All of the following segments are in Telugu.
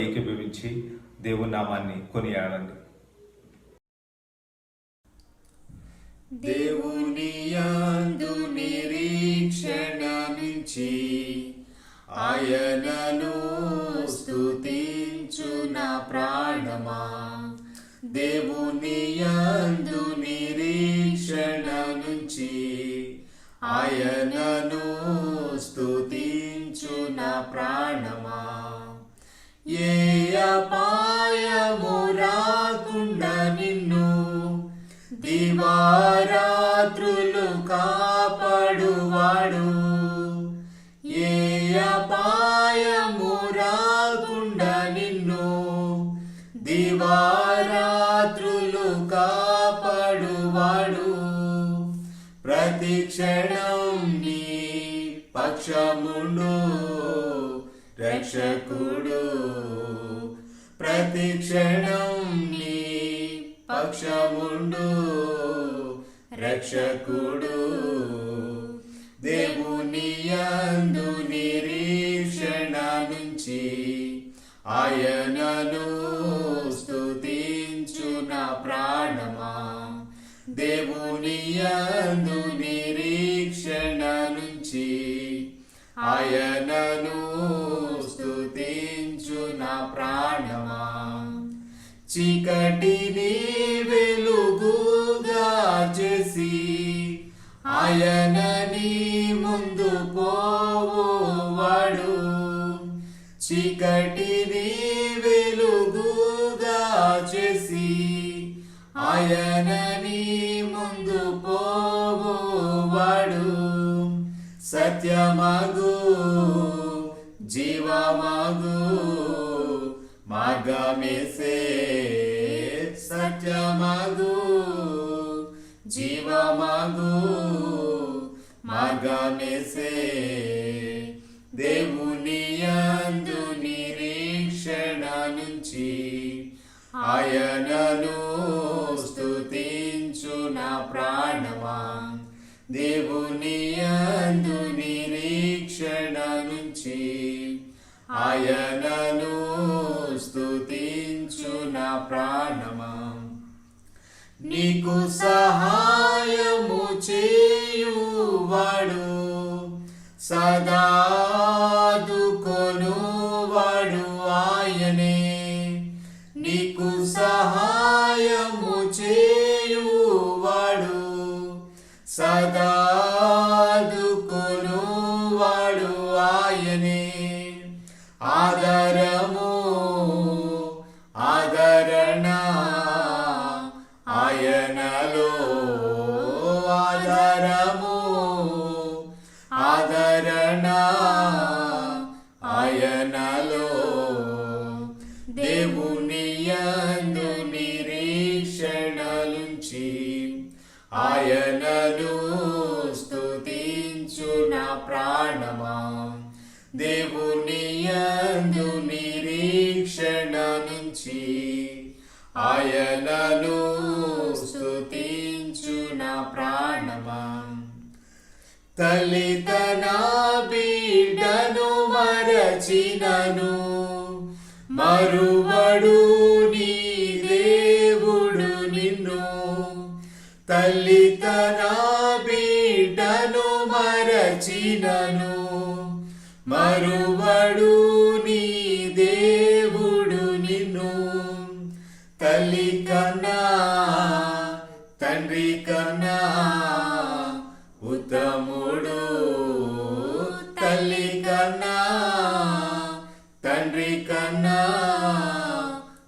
ఏకీభవించి దేవుని నామాన్ని కొనియాడండి. దేవుని యందు నిరీక్షణ నుంచి ఆయనను స్తుతించు నా ప్రాణమా. దేవుని యందు నిరీక్షణ నుంచి ఆయనను స్తుతించు నా ప్రాణమా. ఏ అపాయము రాకుండా నిన్ను దివారాత్రులు కాపాడువాడు. ఏ అపాయము రాకుండా నిన్ను దివారాత్రులు కాపాడువాడు. ప్రతి క్షణం నీ పక్షముండు రక్షకుడు. ప్రతి క్షణం నీ పక్షముండు రక్షకుడు. దేవుని యందు నిరీక్షణ నుంచి ఆయనను స్తుతించు నా ప్రాణమా. దేవుని యందు నిరీక్షణ నుంచి ఆయనను స్తుతించు నా ప్రాణమా. చీకటిని వెలుగుగా చేసి ఆయన నీ ముందు పోవువాడు. చీకటిని వెలుగుగా చేసి ఆయన నీ ముందు పోవువాడు. సత్యమగు జీవమగు మార్గమేసే. సత్యమగు జీవమగు మార్గమేసే. దేవుని యందు నిరీక్షణ నుంచి ఆయనను స్తుతించు నా ప్రాణమా. దేవుని యందు నిరీక్షణ నుంచి ఆయనను స్తుతించు నా ప్రాణమా. నీకు సహాయము చేయువాడు సదాదుకొనువాడు ఆయనే. నీకు సహాయము చేయువాడు సదాదుకొనువాడు ఆయనే. ఆదరము ఆదరణ ఆయనలో. ఆదరము ఆదరణ ఆయనలో. దేవుని యందు నిరీక్షణ నుంచి ఆయనను స్తుతించు నా ప్రాణమా. దేవుని యందు నిరీక్షణ నుంచి ఆయనను స్తుతించు నా ప్రాణమా. తల్లి తన బిడ్డను మరచినను మరువడు నీ దేవుడు నిన్ను. తల్లి తన బిడ్డను మరచినను మరువడు నీ దేవుడు నిన్ను. తల్లి కన్నా తండ్రి కన్నా ఉత్తముడు. తల్లి కన్నా తండ్రి కన్నా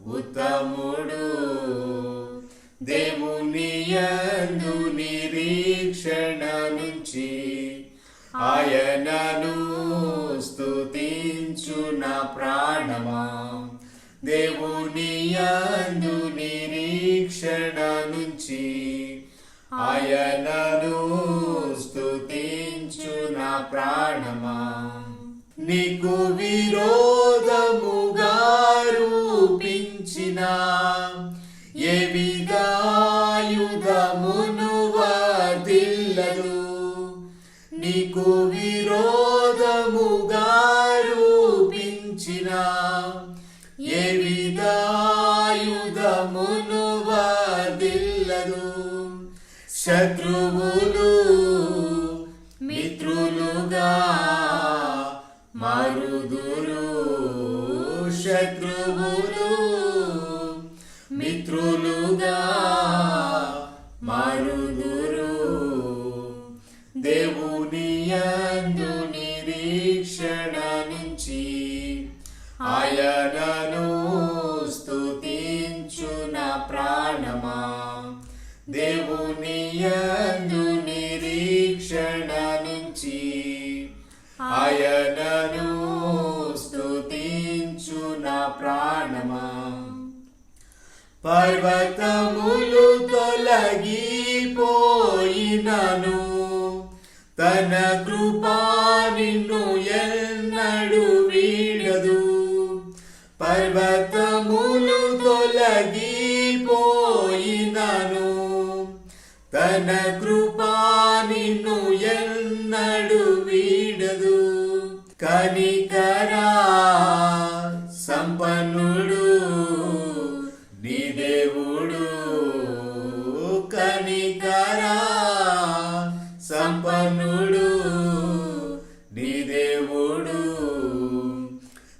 ఉత్తముడు. దేవుని యందు నిరీక్షణ నుంచి ఆయనను స్తుతించు నా ప్రాణమా. దేవుని యందు నిరీక్షణ నుంచి ఆయనను స్తుతించు నా ప్రాణమా. నీకు విరోధముగా రూపించిన ఏ విధాయుధమును వదిల్లదు. నీకు విరోధముగా రూపించిన పర్వతమును వదిల్లదు. శత్రువులు మిత్రులుగా మారుదురు. శత్రువులు మిత్రులుగా మారుదురు. దేవుని యందు నిరీక్షణ నుంచి ఆయనను స్తుతించు నా ప్రాణమా. దేవుని యందు నిరీక్షణ నుంచి ఆయనను స్తుతించు నా ప్రాణమా. పర్వతములు తొలగిపోయినను తన కృపా నిన్ను ఎన్నడు వీడదు. పర్వతములు తొలగిపోయినను తన కృపా నిన్ను ఎన్నడు వీడదు. కనికరా సంపన్నుడు నీ దేవుడు. కనికరా సంపన్నుడు నీ దేవుడు.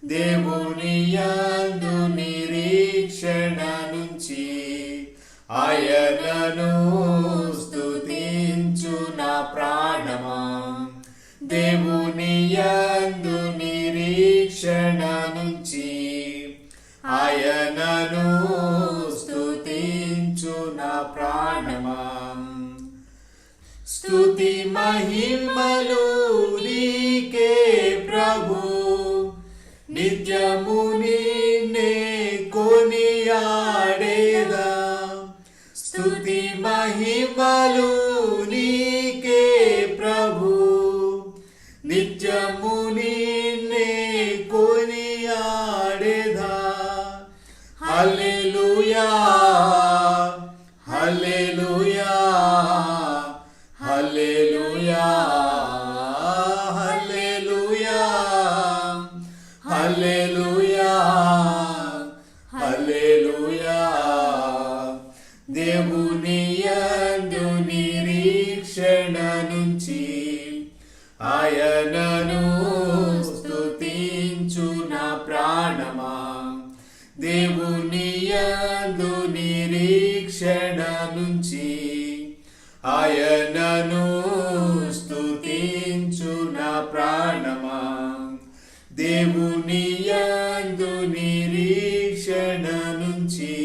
దేవుని యందు నిరీక్షణ నుంచి ఆయనను స్తుతించు నా ప్రాణమా. దేవుని యందు నిరీక్షణ నుంచి ఆయనను స్తుతించు నా ప్రాణమా. స్తుతి మహిమలు నీకే ప్రభు. నిత్యము నిన్నే కొనియాడేదా. స్తుతి మహిమలు నీకే ప్రభు. నిత్యము నిన్నే కొనియాడేదా. హల్లెలూయా హల్లెలూయా హల్లెలూయా హల్లెలూయా హల్లెలూయా హల్లెలూయా. దేవుని యందు నిరీక్షణ నుంచి ఆయనను స్తుతించు నా ప్రాణమా. దేవుని యందు నిరీక్షణ నుంచి ఆయనను స్తుతించు నా ప్రాణమా. దేవుని యందు నిరీక్షణ నుంచి